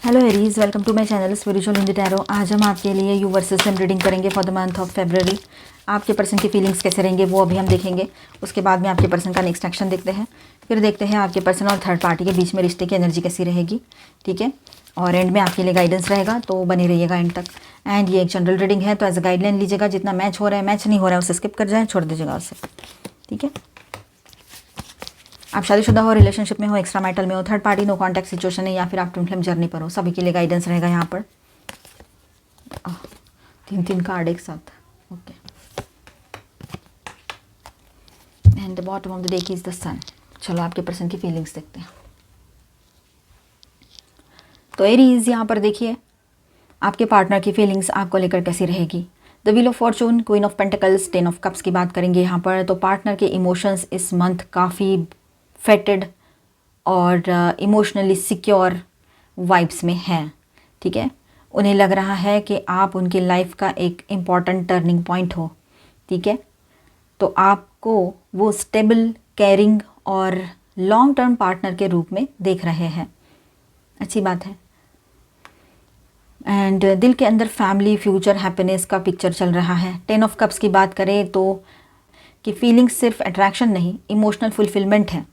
Hello Aries, welcome to my channel spiritual Hindi tarot. आज हम आपके लिए यू वर्सेस सेम रीडिंग करेंगे for the month of February. आपके पर्सन की फीलिंग्स कैसे रहेंगे वो अभी हम देखेंगे। उसके बाद में आपके पर्सन का नेक्स्ट एक्शन देखते हैं, फिर देखते हैं आपके पर्सन और थर्ड पार्टी के बीच में रिश्ते की एनर्जी कैसी रहेगी। ठीक है, और एंड में आपके लिए गाइडेंस रहेगा, तो बने रहिएगा एंड तक। एंड ये एक जनरल रीडिंग है, तो एज अ गाइडलाइन लीजिएगा। जितना मैच हो रहा है, मैच नहीं हो रहा है उसे स्किप कर जाए, छोड़ दीजिएगा उसे। ठीक है, आप शादीशुदा हो, रिलेशनशिप में हो, एक्स्ट्रा मैरिटल में हो, third party no contact situation है, या फिर आप ट्विन फ्लेम जर्नी पर हो, सभी के लिए गाइडेंस रहेगा यहाँ पर। 3 कार्ड एक साथ। Okay, and the bottom of the deck is the sun. चलो आपके पर्सन की फीलिंग्स देखते हैं। तो एरीज, यहाँ पर देखिए आपके पार्टनर की फीलिंग्स आपको लेकर कैसी रहेगी। The wheel of Fortune, queen of pentacles, 10 of cups की बात करेंगे यहाँ पर। तो पार्टनर के इमोशंस इस मंथ काफ़ी फेटेड और इमोशनली सिक्योर वाइब्स में हैं। ठीक है, उन्हें लग रहा है कि आप उनकी लाइफ का एक इम्पॉर्टेंट टर्निंग पॉइंट हो। ठीक है, तो आपको वो स्टेबल, केयरिंग और लॉन्ग टर्म पार्टनर के रूप में देख रहे हैं। अच्छी बात है। एंड दिल के अंदर फैमिली, फ्यूचर, हैप्पीनेस का पिक्चर चल रहा है। 10 ऑफ कप्स की बात करें तो कि फीलिंग्स सिर्फ अट्रैक्शन नहीं, इमोशनल फुलफिलमेंट है।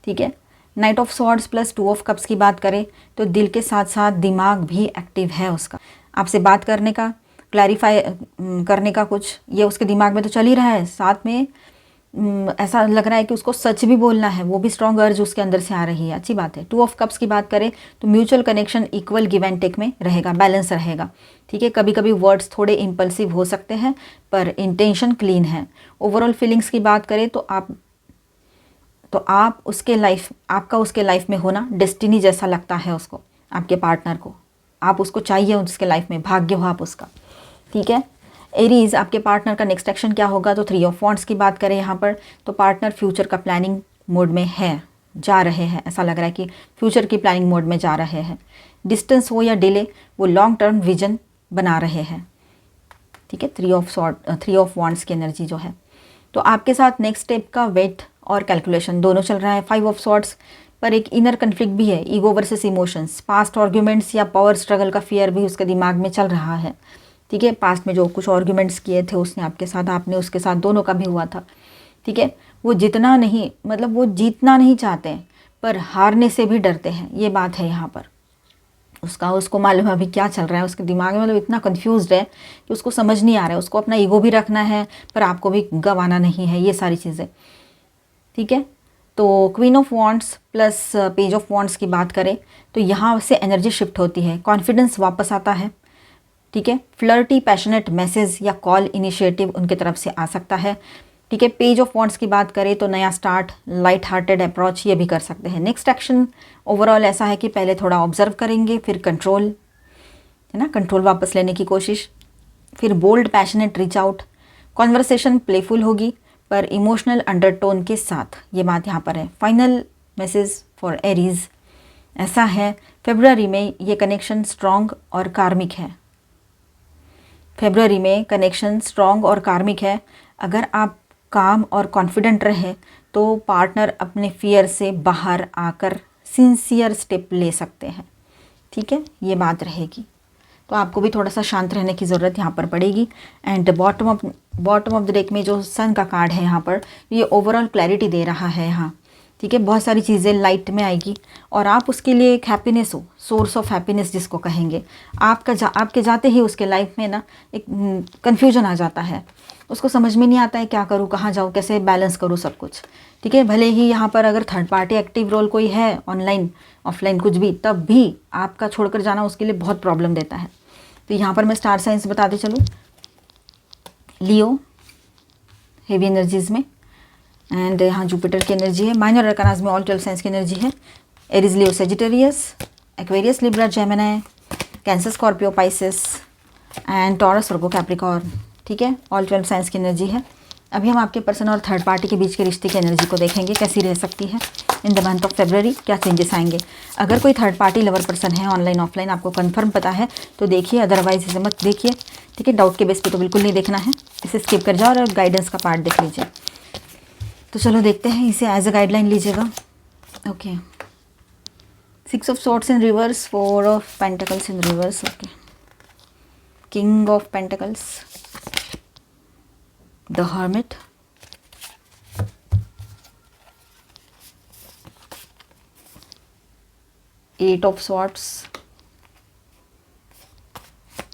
ठीक है, night of swords plus 2 of cups की बात करें तो दिल के साथ साथ दिमाग भी एक्टिव है उसका। आपसे बात करने का, क्लैरिफाई करने का कुछ ये उसके दिमाग में तो चल ही रहा है, साथ में ऐसा लग रहा है कि उसको सच भी बोलना है, वो भी स्ट्रॉन्ग अर्ज उसके अंदर से आ रही है। अच्छी बात है। 2 ऑफ कप्स की बात करें तो mutual connection, equal give and take में रहेगा, बैलेंस रहेगा। ठीक है, कभी कभी वर्ड्स थोड़े इम्पल्सिव हो सकते हैं पर इंटेंशन क्लीन है। ओवरऑल फीलिंग्स की बात करें तो आप उसके लाइफ, आपका उसके लाइफ में होना डेस्टिनी जैसा लगता है उसको, आपके पार्टनर को। आप उसको चाहिए उसके लाइफ में, भाग्य हो आप उसका। ठीक है, एरीज, आपके पार्टनर का नेक्स्ट एक्शन क्या होगा। तो 3 ऑफ वॉन्ड्स की बात करें यहाँ पर तो पार्टनर फ्यूचर का प्लानिंग मोड में है, जा रहे हैं। ऐसा लग रहा है कि फ्यूचर की प्लानिंग मोड में जा रहे हैं। डिस्टेंस हो या डिले, वो लॉन्ग टर्म विजन बना रहे हैं। ठीक है, 3 ऑफ वॉन्ड्स की एनर्जी जो है, तो आपके साथ नेक्स्ट स्टेप का वेट और कैलकुलेशन दोनों चल रहा है। 5 ऑफ सॉर्ड्स पर एक इनर कन्फ्लिक्ट भी है, ego versus emotions, past arguments या पावर स्ट्रगल का फियर भी उसके दिमाग में चल रहा है। ठीक है, पास्ट में जो कुछ आर्ग्यूमेंट्स किए थे उसने आपके साथ, आपने उसके साथ, दोनों का भी हुआ था। ठीक है, वो जितना नहीं, मतलब वो जीतना नहीं चाहते हैं पर हारने से भी डरते हैं, ये बात है यहाँ पर। उसको मालूम है अभी क्या चल रहा है उसके दिमाग में, मतलब इतना कंफ्यूज्ड है कि उसको समझ नहीं आ रहा है। उसको अपना ईगो भी रखना है पर आपको भी गंवाना नहीं है, ये सारी चीज़ें। ठीक है, तो queen of wands plus page of wands की बात करें तो यहाँ से एनर्जी शिफ्ट होती है, कॉन्फिडेंस वापस आता है। ठीक है, फ्लर्टी पैशनेट मैसेज या कॉल इनिशिएटिव उनके तरफ से आ सकता है। ठीक है, पेज ऑफ वॉन्ड्स की बात करें तो नया स्टार्ट, लाइट हार्टेड अप्रोच ये भी कर सकते हैं। नेक्स्ट एक्शन ओवरऑल ऐसा है कि पहले थोड़ा ऑब्जर्व करेंगे, फिर कंट्रोल, है ना, कंट्रोल वापस लेने की कोशिश, फिर bold passionate reach out, conversation playful होगी पर इमोशनल अंडरटोन के साथ, ये बात यहाँ पर है। फाइनल मैसेज फॉर एरीज ऐसा है, फेब्रुअरी में ये कनेक्शन स्ट्रॉन्ग और कार्मिक है। फेब्रुअरी में कनेक्शन स्ट्रॉन्ग और कार्मिक है। अगर आप काम और कॉन्फिडेंट रहे तो पार्टनर अपने फियर से बाहर आकर सिंसियर स्टेप ले सकते हैं। ठीक है, ये बात रहेगी। तो आपको भी थोड़ा सा शांत रहने की ज़रूरत यहाँ पर पड़ेगी। And bottom of the deck में जो सन का कार्ड है यहाँ पर, ये ओवरऑल क्लैरिटी दे रहा है यहाँ। ठीक है, बहुत सारी चीज़ें लाइट में आएगी और आप उसके लिए एक हैप्पीनेस हो, सोर्स ऑफ हैप्पीनेस जिसको कहेंगे। आपके जाते ही उसके लाइफ में ना एक कन्फ्यूजन आ जाता है, उसको समझ में नहीं आता है क्या करूँ, कहाँ जाऊँ, कैसे बैलेंस करूँ सब कुछ। ठीक है, भले ही यहाँ पर अगर थर्ड पार्टी एक्टिव रोल कोई है, ऑनलाइन ऑफलाइन कुछ भी, तब भी आपका छोड़कर जाना उसके लिए बहुत प्रॉब्लम देता है। तो यहाँ पर मैं स्टार साइंस बताते चलूँ, लियो हेवी एनर्जीज में, एंड यहाँ जुपिटर की एनर्जी है। माइनर अरकानास में ऑल 12 साइंस की एनर्जी है। Aries, Leo, Sagittarius, Aquarius, Libra, Gemini, cancer, Scorpio, Pisces and taurus, Virgo, Capricorn. ठीक है, ऑल 12 साइंस की एनर्जी है। अभी हम आपके पर्सन और थर्ड पार्टी के बीच के रिश्ते की एनर्जी को देखेंगे, कैसी रह सकती है in the month of February, क्या चेंजेस आएंगे। अगर कोई थर्ड पार्टी लवर पर्सन है ऑनलाइन ऑफलाइन, आपको कंफर्म पता है तो देखिए, अदरवाइज इसे मत देखिए। ठीक है, डाउट के बेस पे तो बिल्कुल नहीं देखना है, इसे स्किप कर जाओ और गाइडेंस का पार्ट देख लीजिए। तो चलो देखते हैं, इसे एज अ गाइडलाइन लीजिएगा। Okay, 6 of swords in reverse, 4 of pentacles in reverse. Okay, king of pentacles, the hermit, eight of swords,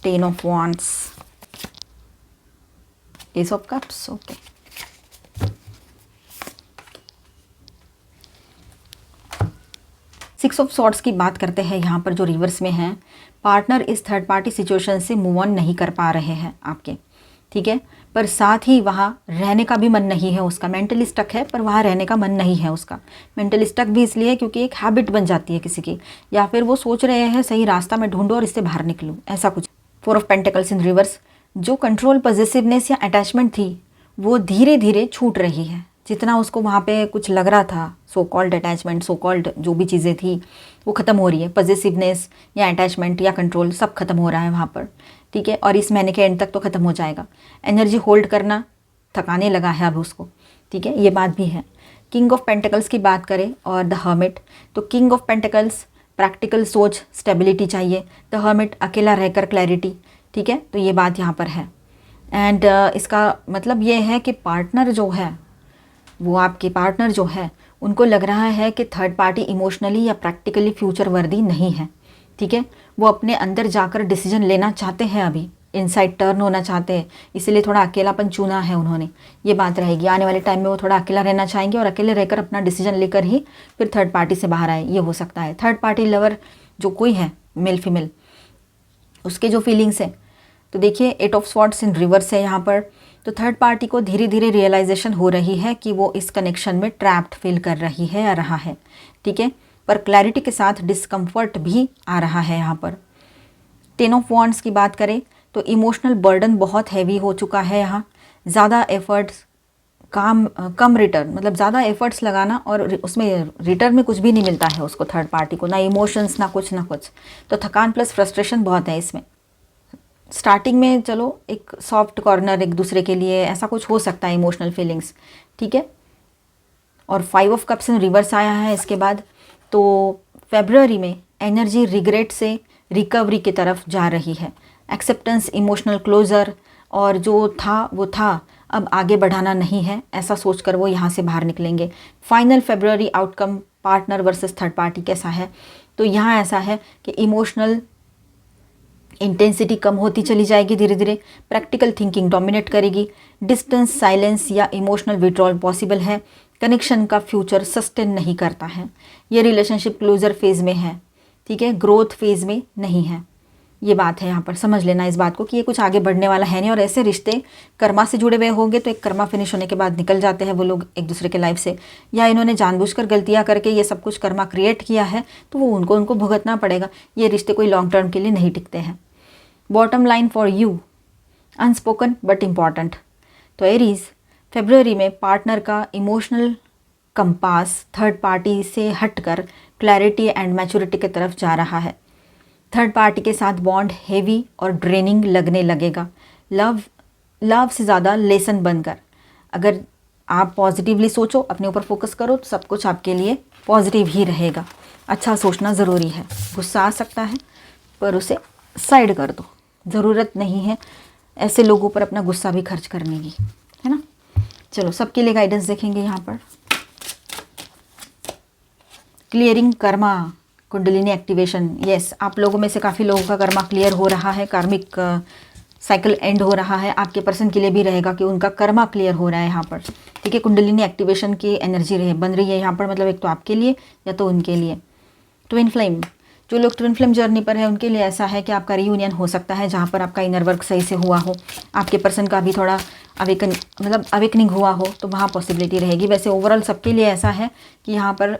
10 of wands, ace of cups. Okay, six of swords की बात करते हैं यहाँ पर जो रिवर्स में है, पार्टनर इस थर्ड पार्टी सिचुएशन से मूव ऑन नहीं कर पा रहे हैं आपके, ठीक है, पर साथ ही वहाँ रहने का भी मन नहीं है उसका, मेंटली स्टक है पर वहाँ रहने का मन नहीं है उसका। मेंटली स्टक भी इसलिए क्योंकि एक हैबिट बन जाती है किसी की, या फिर वो सोच रहे हैं सही रास्ता मैं ढूंढूं और इससे बाहर निकलूं, ऐसा कुछ। 4 ऑफ पेंटिकल्स इन रिवर्स, जो कंट्रोल, पॉजेसिवनेस या अटैचमेंट थी वो धीरे धीरे छूट रही है। जितना उसको वहाँ पे कुछ लग रहा था, so called attachment, so called जो भी चीज़ें थी वो ख़त्म हो रही है। पॉजेसिवनेस या अटैचमेंट या कंट्रोल सब खत्म हो रहा है वहाँ पर, ठीक है, और इस महीने के एंड तक तो ख़त्म हो जाएगा। एनर्जी होल्ड करना थकाने लगा है अब उसको, ठीक है, ये बात भी है। किंग ऑफ पेंटिकल्स की बात करें और द हर्मिट, तो किंग ऑफ पेंटिकल्स प्रैक्टिकल सोच, स्टेबिलिटी चाहिए, द हर्मिट अकेला रहकर क्लैरिटी, ठीक है, तो ये बात यहाँ पर है। एंड इसका मतलब ये है कि पार्टनर जो है वो आपके पार्टनर जो है उनको लग रहा है कि थर्ड पार्टी इमोशनली या प्रैक्टिकली फ्यूचर वर्दी नहीं है, ठीक है, वो अपने अंदर जाकर डिसीजन लेना चाहते हैं, अभी इनसाइड टर्न होना चाहते हैं, इसीलिए थोड़ा अकेलापन चुना है उन्होंने, ये बात रहेगी। आने वाले टाइम में वो थोड़ा अकेला रहना चाहेंगे और अकेले रहकर अपना डिसीजन लेकर ही फिर थर्ड पार्टी से बाहर आए, ये हो सकता है। थर्ड पार्टी लवर जो कोई है, मेल फीमेल, उसके जो फीलिंग्स है, तो देखिए 8 ऑफ स्वॉर्ड्स इन रिवर्स है यहाँ पर, तो थर्ड पार्टी को धीरे धीरे रियलाइजेशन हो रही है कि वो इस कनेक्शन में ट्रैप्ड फील कर रही है या रहा है, ठीक है, पर क्लैरिटी के साथ डिस्कम्फर्ट भी आ रहा है यहाँ पर। 10 ऑफ वॉन्ड्स की बात करें तो इमोशनल बर्डन बहुत हैवी हो चुका है यहाँ, ज़्यादा एफर्ट्स कम रिटर्न, मतलब ज़्यादा एफर्ट्स लगाना और उसमें रिटर्न में कुछ भी नहीं मिलता है उसको, थर्ड पार्टी को, ना इमोशंस ना कुछ, तो थकान प्लस फ्रस्ट्रेशन बहुत है इसमें। स्टार्टिंग में चलो एक सॉफ्ट कॉर्नर एक दूसरे के लिए, ऐसा कुछ हो सकता है, इमोशनल फीलिंग्स, ठीक है। और 5 ऑफ कप्स इन रिवर्स आया है इसके बाद, तो फेब्रुअरी में एनर्जी रिग्रेट से रिकवरी की तरफ जा रही है, एक्सेप्टेंस, इमोशनल क्लोजर, और जो था वो था, अब आगे बढ़ाना नहीं है, ऐसा सोचकर वो यहाँ से बाहर निकलेंगे। Final February outcome partner versus third party कैसा है, तो यहाँ ऐसा है कि इमोशनल इंटेंसिटी कम होती चली जाएगी धीरे धीरे, प्रैक्टिकल थिंकिंग डोमिनेट करेगी, डिस्टेंस, साइलेंस या इमोशनल विड्रॉल पॉसिबल है, कनेक्शन का फ्यूचर सस्टेन नहीं करता है, ये रिलेशनशिप क्लोजर फेज में है, ठीक है, ग्रोथ फेज में नहीं है, ये बात है। यहाँ पर समझ लेना इस बात को कि ये कुछ आगे बढ़ने वाला है नहीं, और ऐसे रिश्ते कर्मा से जुड़े हुए होंगे तो एक कर्मा फिनिश होने के बाद निकल जाते हैं वो लोग एक दूसरे के लाइफ से, या इन्होंने जानबूझकर गलतियाँ करके ये सब कुछ कर्मा क्रिएट किया है तो वो उनको भुगतना पड़ेगा, ये रिश्ते कोई लॉन्ग टर्म के लिए नहीं टिकते हैं। Bottom line for you, unspoken but important, तो एरीज फेब्रुअरी में पार्टनर का इमोशनल कंपास थर्ड पार्टी से हटकर क्लैरिटी एंड मैच्योरिटी की तरफ जा रहा है। थर्ड पार्टी के साथ बॉन्ड हेवी और ड्रेनिंग लगने लगेगा, लव से ज़्यादा लेसन बनकर। अगर आप पॉजिटिवली सोचो, अपने ऊपर फोकस करो तो सब कुछ आपके लिए पॉजिटिव ही रहेगा। अच्छा सोचना ज़रूरी है, गुस्सा आ सकता है पर उसे साइड कर दो, ज़रूरत नहीं है ऐसे लोगों पर अपना गुस्सा भी खर्च करने की, है ना। चलो सबके लिए गाइडेंस देखेंगे यहाँ पर। Clearing Karma, kundalini activation, yes, आप लोगों में से काफ़ी लोगों का कर्मा क्लियर हो रहा है, कार्मिक साइकिल एंड हो रहा है, आपके पर्सन के लिए भी रहेगा कि उनका कर्मा क्लियर हो रहा है यहाँ पर, ठीक है। कुंडलिनी एक्टिवेशन की एनर्जी बन रही है यहाँ पर, मतलब एक तो आपके लिए या तो उनके लिए। ट्विन फ्लेम, जो लोग ट्विन फ्लेम जर्नी पर है उनके लिए ऐसा है कि आपका रीयूनियन हो सकता है जहाँ पर आपका इनर वर्क सही से हुआ हो, आपके पर्सन का भी थोड़ा अवेकनिंग हुआ हो, तो वहाँ पॉसिबिलिटी रहेगी। वैसे ओवरऑल सबके लिए ऐसा है कि यहाँ पर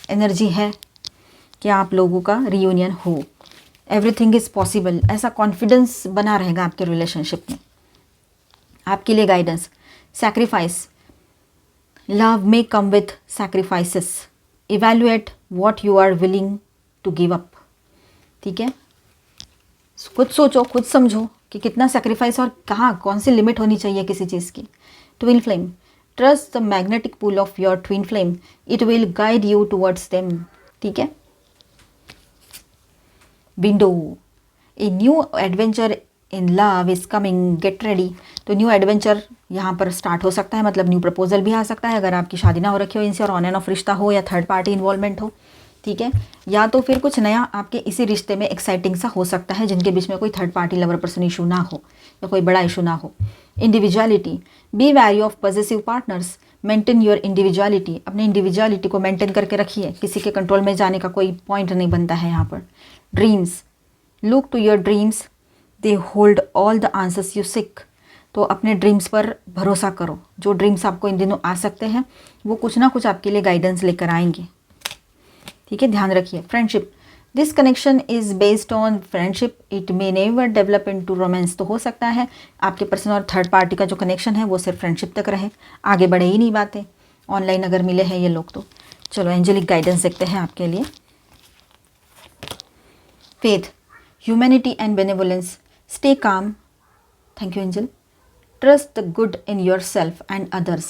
एनर्जी है कि आप लोगों का रीयूनियन हो, एवरीथिंग इज़ पॉसिबल, ऐसा कॉन्फिडेंस बना रहेगा आपके रिलेशनशिप में। आपके लिए गाइडेंस, सैक्रिफाइस, लव में come with sacrifices, evaluate what you are willing to give up, ठीक है। खुद सोचो, खुद समझो कि कितना सैक्रिफाइस और कहाँ कौन सी लिमिट होनी चाहिए किसी चीज़ की। Twin flame, trust the magnetic pull of your twin flame, it will guide you towards them, ठीक है। Window, a new adventure in love is coming, get ready. तो न्यू एडवेंचर यहाँ पर स्टार्ट हो सकता है, मतलब न्यू प्रपोजल भी आ सकता है अगर आपकी शादी ना हो रखी हो इनसे, और ऑन एंड ऑफ रिश्ता हो या थर्ड पार्टी इन्वॉल्वमेंट हो, ठीक है। या तो फिर कुछ नया आपके इसी रिश्ते में एक्साइटिंग सा हो सकता है जिनके बीच में कोई third party lover person issue ना हो या कोई बड़ा इशू ना हो। Individuality, be wary of positive partners, maintain your individuality, अपनी इंडिविजुअलिटी को मेंटेन करके रखिए, किसी के कंट्रोल में जाने का कोई पॉइंट नहीं बनता है यहाँ पर। Dreams, look to your dreams, they hold all the answers you seek. तो अपने ड्रीम्स पर भरोसा करो, जो ड्रीम्स आपको इन दिनों आ सकते हैं वो कुछ ना कुछ आपके लिए गाइडेंस लेकर आएंगे, ठीक है, ध्यान रखिए। Friendship, this connection is based on friendship, it may never develop into romance. तो हो सकता है आपके पर्सन और थर्ड पार्टी का जो कनेक्शन है वो सिर्फ फ्रेंडशिप तक रहे, आगे बढ़े ही नहीं बातें, ऑनलाइन अगर मिले हैं ये लोग तो। चलो एंजेलिक गाइडेंस देखते हैं आपके लिए। Faith, humanity and benevolence, stay calm, thank you angel, trust the good in your self and others,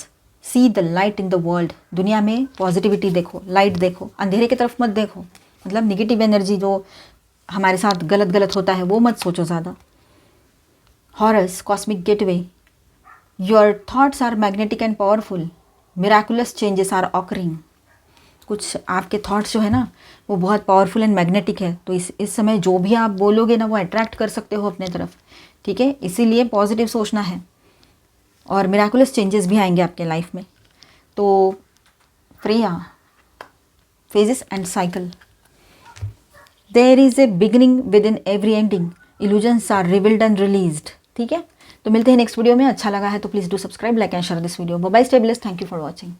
see the light in the world. दुनिया में पॉजिटिविटी देखो, लाइट देखो, अंधेरे की तरफ मत देखो, मतलब निगेटिव एनर्जी जो हमारे साथ गलत होता है वो मत सोचो ज़्यादा। Horus, cosmic gateway, your thoughts are magnetic and powerful, miraculous changes are occurring. कुछ आपके थॉट्स जो है ना वो बहुत पावरफुल एंड मैग्नेटिक है, तो इस समय जो भी आप बोलोगे ना वो अट्रैक्ट कर सकते हो अपने तरफ, ठीक है। इसीलिए पॉजिटिव सोचना है और मिराकुलस चेंजेस भी आएंगे आपके लाइफ में। तो Freya, phases and cycle, there is a beginning within every ending, illusions are revealed and released, ठीक है। तो मिलते हैं नेक्स्ट वीडियो में। अच्छा लगा है तो please do subscribe, like and share this video. Bye bye, stay blessed, thank you for watching.